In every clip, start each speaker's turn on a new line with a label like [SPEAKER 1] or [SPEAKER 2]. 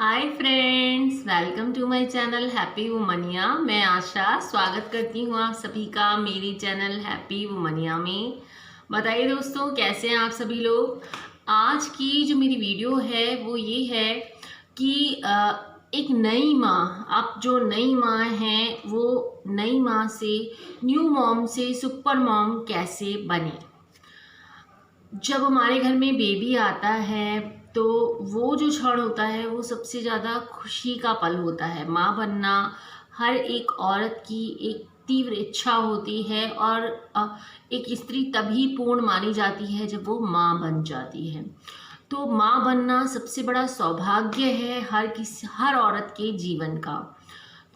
[SPEAKER 1] Hi friends, welcome to my channel happy womania. मैं आशा स्वागत करती हूँ आप सभी का मेरी चैनल हैप्पी वुमनिया में। बताइए दोस्तों, कैसे हैं आप सभी लोग। आज की जो मेरी वीडियो है वो ये है कि एक नई माँ, आप जो नई माँ हैं वो नई माँ से, न्यू मॉम से सुपर मॉम कैसे बने। जब हमारे घर में बेबी आता है तो वो जो क्षण होता है वो सबसे ज़्यादा खुशी का पल होता है। माँ बनना हर एक औरत की एक तीव्र इच्छा होती है और एक स्त्री तभी पूर्ण मानी जाती है जब वो माँ बन जाती है। तो माँ बनना सबसे बड़ा सौभाग्य है हर औरत के जीवन का।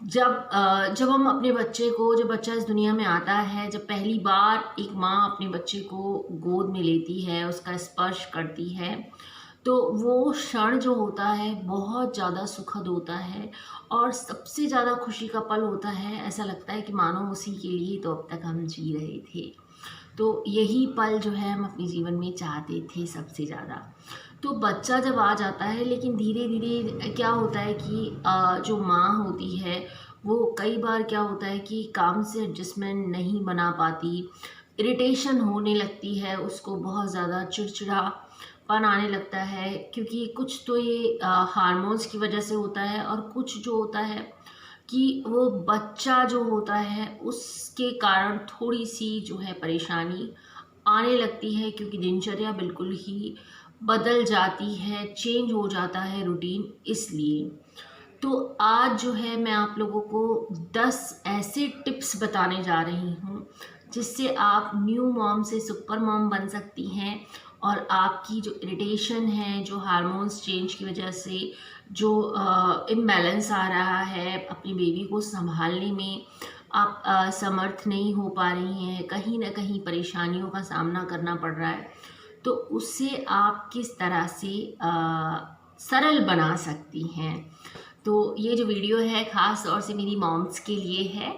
[SPEAKER 1] जब हम अपने बच्चे को, जब बच्चा इस दुनिया में आता है, जब पहली बार एक माँ अपने बच्चे को गोद में लेती है, उसका स्पर्श करती है, तो वो क्षण जो होता है बहुत ज़्यादा सुखद होता है और सबसे ज़्यादा खुशी का पल होता है। ऐसा लगता है कि मानो उसी के लिए तो अब तक हम जी रहे थे। तो यही पल जो है हम अपने जीवन में चाहते थे सबसे ज़्यादा। तो बच्चा जब आ जाता है, लेकिन धीरे धीरे क्या होता है कि जो माँ होती है वो कई बार क्या होता है कि काम से एडजस्टमेंट नहीं बना पाती, इरिटेशन होने लगती है, उसको बहुत ज़्यादा चिड़चिड़ापन आने लगता है, क्योंकि कुछ तो ये हार्मोन्स की वजह से होता है और कुछ जो होता है कि वो बच्चा जो होता है उसके कारण थोड़ी सी जो है परेशानी आने लगती है, क्योंकि दिनचर्या बिल्कुल ही बदल जाती है, चेंज हो जाता है रूटीन। इसलिए तो आज जो है मैं आप लोगों को 10 ऐसे टिप्स बताने जा रही हूँ जिससे आप न्यू मॉम से सुपर मॉम बन सकती हैं और आपकी जो इरिटेशन है, जो हार्मोन्स चेंज की वजह से जो इम्बैलेंस आ रहा है अपनी बेबी को संभालने में, आप समर्थ नहीं हो पा रही हैं, कहीं ना कहीं परेशानियों का सामना करना पड़ रहा है, तो उससे आप किस तरह से सरल बना सकती हैं। तो ये जो वीडियो है ख़ास तौर से मेरी मॉम्स के लिए है।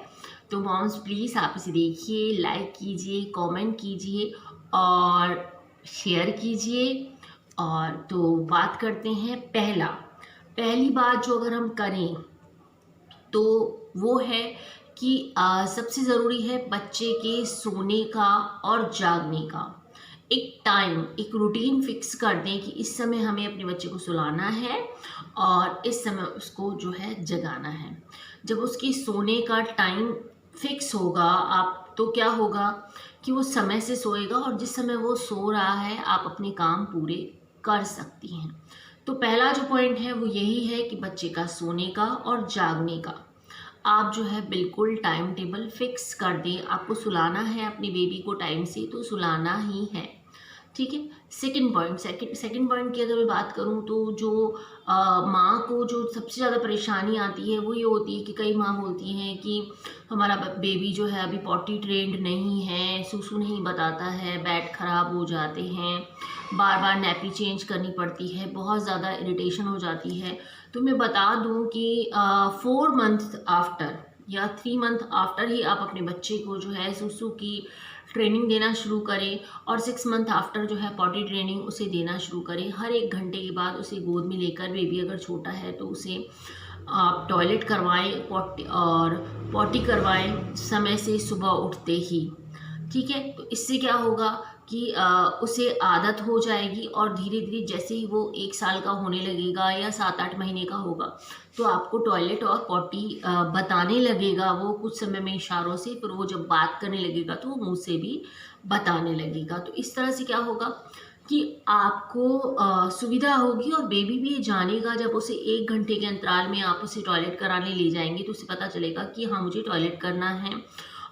[SPEAKER 1] तो मॉम्स प्लीज़ आप इसे देखिए, लाइक कीजिए, कमेंट कीजिए और शेयर कीजिए। और तो बात करते हैं पहली बात जो अगर हम करें तो वो है कि सबसे ज़रूरी है बच्चे के सोने का और जागने का एक टाइम, एक रूटीन फिक्स कर दें कि इस समय हमें अपने बच्चे को सुलाना है और इस समय उसको जो है जगाना है। जब उसकी सोने का टाइम फिक्स होगा आप, तो क्या होगा कि वो समय से सोएगा और जिस समय वो सो रहा है आप अपने काम पूरे कर सकती हैं। तो पहला जो पॉइंट है वो यही है कि बच्चे का सोने का और जागने का आप जो है बिल्कुल टाइम टेबल फिक्स कर दें। आपको सुलाना है अपनी बेबी को टाइम से, तो सुलाना ही है, ठीक है। सेकंड पॉइंट की अगर मैं बात करूं तो जो माँ को जो सबसे ज़्यादा परेशानी आती है वो ये होती है कि कई माँ बोलती हैं कि हमारा बेबी जो है अभी पॉटी ट्रेंड नहीं है, सूसू नहीं बताता है, बैट खराब हो जाते हैं, बार बार नैपी चेंज करनी पड़ती है, बहुत ज़्यादा इरिटेशन हो जाती है। तो मैं बता दूं कि 4 मंथ आफ्टर या 3 मंथ आफ्टर ही आप अपने बच्चे को जो है सूसू की ट्रेनिंग देना शुरू करें और 6 मंथ आफ्टर जो है पॉटी ट्रेनिंग उसे देना शुरू करें। हर 1 घंटे के बाद उसे गोद में लेकर, बेबी अगर छोटा है तो उसे आप टॉयलेट करवाएं, पॉटी करवाएं समय से सुबह उठते ही, ठीक है। तो इससे क्या होगा कि उसे आदत हो जाएगी और धीरे धीरे जैसे ही वो 1 साल का होने लगेगा या 7-8 महीने का होगा तो आपको टॉयलेट और पॉटी बताने लगेगा वो कुछ समय में इशारों से। फिर वो जब बात करने लगेगा तो वो मुंह से भी बताने लगेगा। तो इस तरह से क्या होगा कि आपको सुविधा होगी और बेबी भी जानेगा। जब उसे 1 घंटे के अंतराल में आप उसे टॉयलेट कराने ले जाएंगे तो उसे पता चलेगा कि हाँ मुझे टॉयलेट करना है,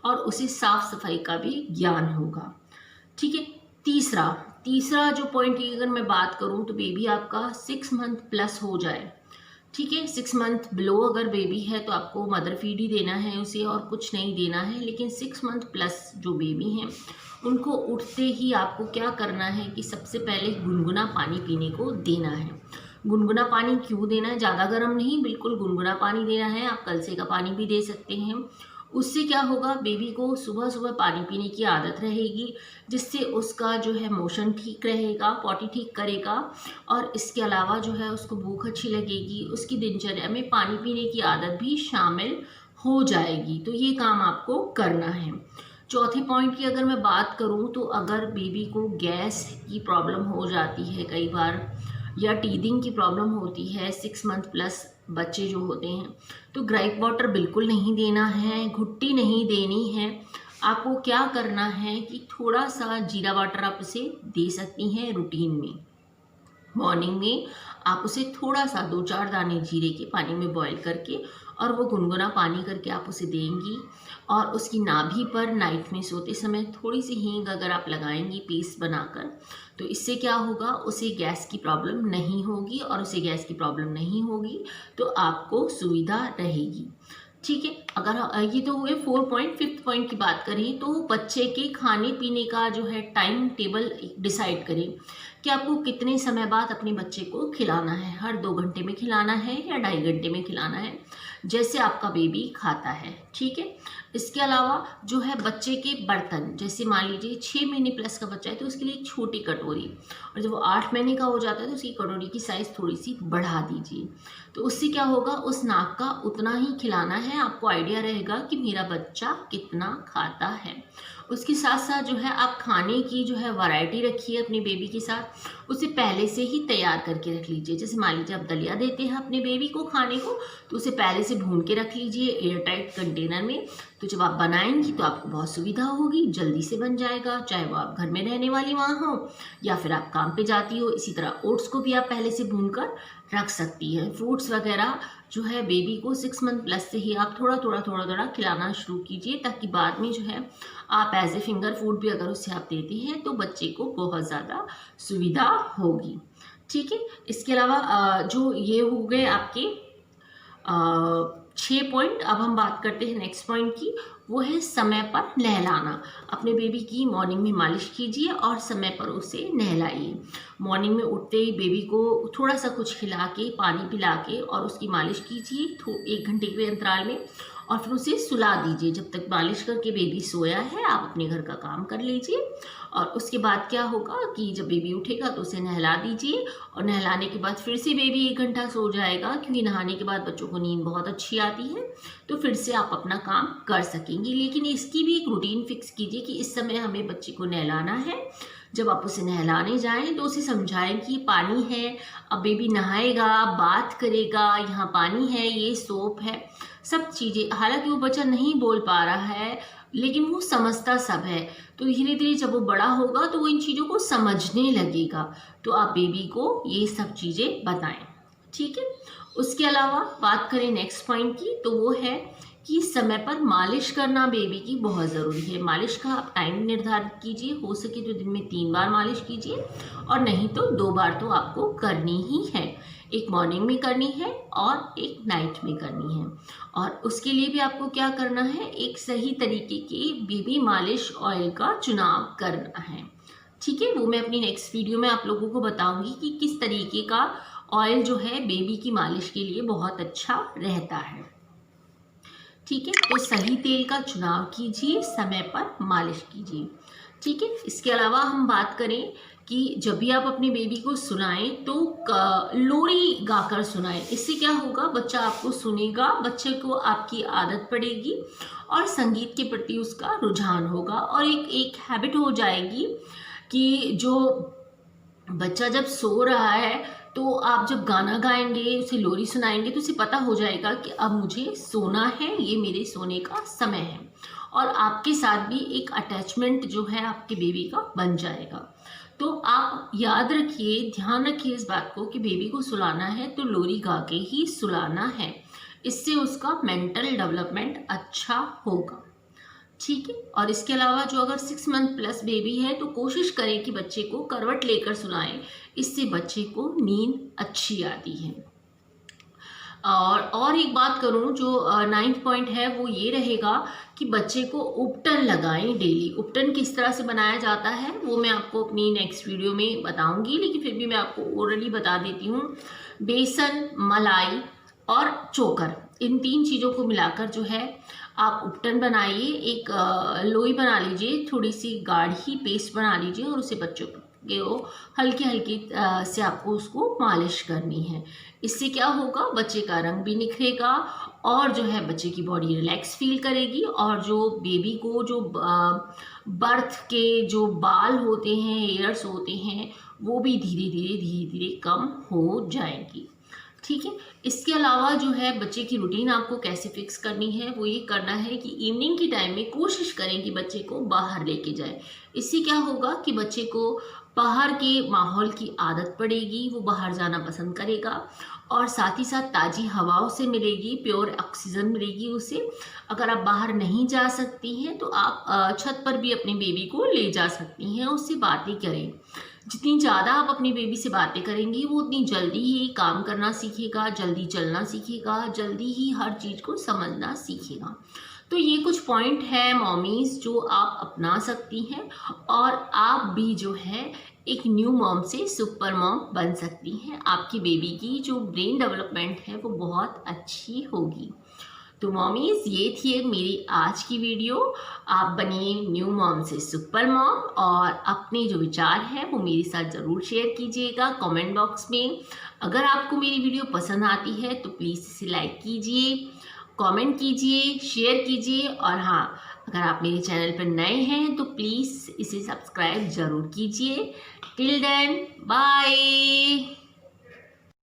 [SPEAKER 1] और उसे साफ सफाई का भी ज्ञान होगा, ठीक है। तीसरा तीसरा जो पॉइंट की अगर मैं बात करूं तो बेबी आपका 6 मंथ प्लस हो जाए, ठीक है। 6 मंथ बिलो अगर बेबी है तो आपको मदर फीड ही देना है उसे और कुछ नहीं देना है। लेकिन 6 मंथ प्लस जो बेबी हैं उनको उठते ही आपको क्या करना है कि सबसे पहले गुनगुना पानी पीने को देना है। गुनगुना पानी क्यों देना है? ज़्यादा गर्म नहीं, बिल्कुल गुनगुना पानी देना है। आप कलसे का पानी भी दे सकते हैं। उससे क्या होगा, बेबी को सुबह सुबह पानी पीने की आदत रहेगी, जिससे उसका जो है मोशन ठीक रहेगा, पॉटी ठीक करेगा, और इसके अलावा जो है उसको भूख अच्छी लगेगी, उसकी दिनचर्या में पानी पीने की आदत भी शामिल हो जाएगी। तो ये काम आपको करना है। चौथे पॉइंट की अगर मैं बात करूं तो अगर बेबी को गैस की प्रॉब्लम हो जाती है कई बार, या टीदिंग की प्रॉब्लम होती है 6 मंथ प्लस बच्चे जो होते हैं, तो ग्राइप वाटर बिल्कुल नहीं देना है, घुट्टी नहीं देनी है। आपको क्या करना है कि थोड़ा सा जीरा वाटर आप उसे दे सकती हैं रूटीन में। मॉर्निंग में आप उसे थोड़ा सा 2-4 दाने जीरे के पानी में बॉईल करके और वो गुनगुना पानी करके आप उसे देंगी, और उसकी नाभि पर नाइट में सोते समय थोड़ी सी हींग अगर आप लगाएंगी पेस्ट बनाकर, तो इससे क्या होगा, उसे गैस की प्रॉब्लम नहीं होगी, और उसे गैस की प्रॉब्लम नहीं होगी तो आपको सुविधा रहेगी। ठीक है, अगर ये तो हुए 4 पॉइंट। 5th पॉइंट की बात करें तो बच्चे के खाने पीने का जो है टाइम टेबल डिसाइड करें कि आपको कितने समय बाद अपने बच्चे को खिलाना है। हर 2 घंटे में खिलाना है या 2.5 घंटे में खिलाना है, जैसे आपका बेबी खाता है। ठीक है, इसके अलावा जो है बच्चे के बर्तन, जैसे मान लीजिए 6 महीने प्लस का बच्चा है तो उसके लिए एक छोटी कटोरी, और जब वो 8 महीने का हो जाता है तो उसकी कटोरी की साइज़ थोड़ी सी बढ़ा दीजिए। तो उससे क्या होगा, उस नाक का उतना ही खिलाना है, आपको आइडिया रहेगा कि मेरा बच्चा कितना खाता है। उसके साथ साथ जो है आप खाने की जो है वैरायटी रखिए अपने बेबी के साथ, उसे पहले से ही तैयार करके रख लीजिए। जैसे मान लीजिए आप दलिया देते हैं अपने बेबी को खाने को, तो उसे पहले से भून के रख लीजिए एयर टाइट कंटेनर में। तो जब आप बनाएंगी तो आपको बहुत सुविधा होगी, जल्दी से बन जाएगा, चाहे वो आप घर में रहने वाली माँ हो या फिर आप काम पे जाती हो। इसी तरह ओट्स को भी आप पहले से भून कर रख सकती हैं। फ्रूट्स वगैरह जो है बेबी को 6 मंथ प्लस से ही आप थोड़ा थोड़ा खिलाना शुरू कीजिए, ताकि बाद में जो है आप एज ए फिंगर फूड भी अगर उसे आप देती हैं तो बच्चे को बहुत ज़्यादा सुविधा होगी। ठीक है, इसके अलावा जो ये हो गए आपके 6 पॉइंट। अब हम बात करते हैं नेक्स्ट पॉइंट की, वो है समय पर नहलाना। अपने बेबी की मॉर्निंग में मालिश कीजिए और समय पर उसे नहलाइए। मॉर्निंग में उठते ही बेबी को थोड़ा सा कुछ खिला के, पानी पिला के और उसकी मालिश कीजिए 1 घंटे के अंतराल में, और फिर उसे सुला दीजिए। जब तक मालिश करके बेबी सोया है आप अपने घर का काम कर लीजिए, और उसके बाद क्या होगा कि जब बेबी उठेगा तो उसे नहला दीजिए, और नहलाने के बाद फिर से बेबी 1 घंटा सो जाएगा, क्योंकि नहाने के बाद बच्चों को नींद बहुत अच्छी आती है, तो फिर से आप अपना काम कर सकेंगी। लेकिन इसकी भी एक रूटीन फिक्स कीजिए कि इस समय हमें बच्चे को नहलाना है। जब आप उसे नहलाने जाएं तो उसे समझाएं कि पानी है, अब बेबी नहाएगा, बात करेगा, यहाँ पानी है, ये सोप है, सब चीज़ें। हालांकि वो बच्चा नहीं बोल पा रहा है लेकिन वो समझता सब है, तो धीरे धीरे जब वो बड़ा होगा तो वो इन चीज़ों को समझने लगेगा। तो आप बेबी को ये सब चीज़ें बताएं। ठीक है, उसके अलावा बात करें नेक्स्ट पॉइंट की, तो वो है कि समय पर मालिश करना बेबी की बहुत ज़रूरी है। मालिश का आप टाइम निर्धारित कीजिए, हो सके तो दिन में 3 बार मालिश कीजिए, और नहीं तो 2 बार तो आपको करनी ही है। एक मॉर्निंग में करनी है और एक नाइट में करनी है। और उसके लिए भी आपको क्या करना है, एक सही तरीके की बेबी मालिश ऑयल का चुनाव करना है। ठीक है, वो मैं अपनी नेक्स्ट वीडियो में आप लोगों को बताऊंगी कि किस तरीके का ऑयल जो है बेबी की मालिश के लिए बहुत अच्छा रहता है। ठीक है, तो सही तेल का चुनाव कीजिए, समय पर मालिश कीजिए। ठीक है, इसके अलावा हम बात करें कि जब भी आप अपने बेबी को सुनाएं तो लोरी गाकर सुनाएं। इससे क्या होगा, बच्चा आपको सुनेगा, बच्चे को आपकी आदत पड़ेगी और संगीत के प्रति उसका रुझान होगा, और एक हैबिट हो जाएगी कि जो बच्चा जब सो रहा है तो आप जब गाना गाएंगे, उसे लोरी सुनाएंगे तो उसे पता हो जाएगा कि अब मुझे सोना है, ये मेरे सोने का समय है, और आपके साथ भी एक अटैचमेंट जो है आपके बेबी का बन जाएगा। तो आप याद रखिए, ध्यान रखिए इस बात को कि बेबी को सुलाना है तो लोरी गा के ही सुलाना है, इससे उसका मेंटल डेवलपमेंट अच्छा होगा। ठीक है, और इसके अलावा जो अगर 6 मंथ प्लस बेबी है तो कोशिश करें कि बच्चे को करवट लेकर सुलाएं, इससे बच्चे को नींद अच्छी आती है। और एक बात करूं, जो 9th पॉइंट है वो ये रहेगा कि बच्चे को उपटन लगाएं डेली। उपटन किस तरह से बनाया जाता है वो मैं आपको अपनी नेक्स्ट वीडियो में बताऊंगी, लेकिन फिर भी मैं आपको ऑलरेडी बता देती हूँ। बेसन, मलाई और चोकर, इन 3 चीज़ों को मिलाकर जो है आप उपटन बनाइए, एक लोई बना लीजिए, थोड़ी सी गाढ़ी पेस्ट बना लीजिए और उसे बच्चों को हल्की हल्की से आपको उसको मालिश करनी है। इससे क्या होगा, बच्चे का रंग भी निखरेगा और जो है बच्चे की बॉडी रिलैक्स फील करेगी और जो बेबी को जो बर्थ के जो बाल होते हैं, हेयर्स होते हैं, वो भी धीरे धीरे कम हो जाएंगी। ठीक है। इसके अलावा जो है बच्चे की रूटीन आपको कैसे फिक्स करनी है, वो ये करना है कि इवनिंग की टाइम में कोशिश करें कि बच्चे को बाहर लेके जाए। इससे क्या होगा कि बच्चे को बाहर के माहौल की आदत पड़ेगी, वो बाहर जाना पसंद करेगा और साथ ही साथ ताज़ी हवाओं से मिलेगी, प्योर ऑक्सीजन मिलेगी उसे। अगर आप बाहर नहीं जा सकती हैं तो आप छत पर भी अपने बेबी को ले जा सकती हैं, उससे बातें करें। जितनी ज़्यादा आप अपनी बेबी से बातें करेंगी वो उतनी जल्दी ही काम करना सीखेगा, जल्दी चलना सीखेगा, जल्दी ही हर चीज़ को समझना सीखेगा। तो ये कुछ पॉइंट है मॉमीज़ जो आप अपना सकती हैं और आप भी जो है एक न्यू मॉम से सुपर मॉम बन सकती हैं। आपकी बेबी की जो ब्रेन डेवलपमेंट है वो बहुत अच्छी होगी। तो मॉमीज़ ये थी मेरी आज की वीडियो। आप बनिए न्यू मॉम से सुपर मॉम और अपने जो विचार हैं वो मेरे साथ ज़रूर शेयर कीजिएगा कमेंट बॉक्स में। अगर आपको मेरी वीडियो पसंद आती है तो प्लीज़ इसे लाइक कीजिए, कमेंट कीजिए, शेयर कीजिए और हाँ, अगर आप मेरे चैनल पर नए हैं तो प्लीज़ इसे सब्सक्राइब ज़रूर कीजिए। Till then bye.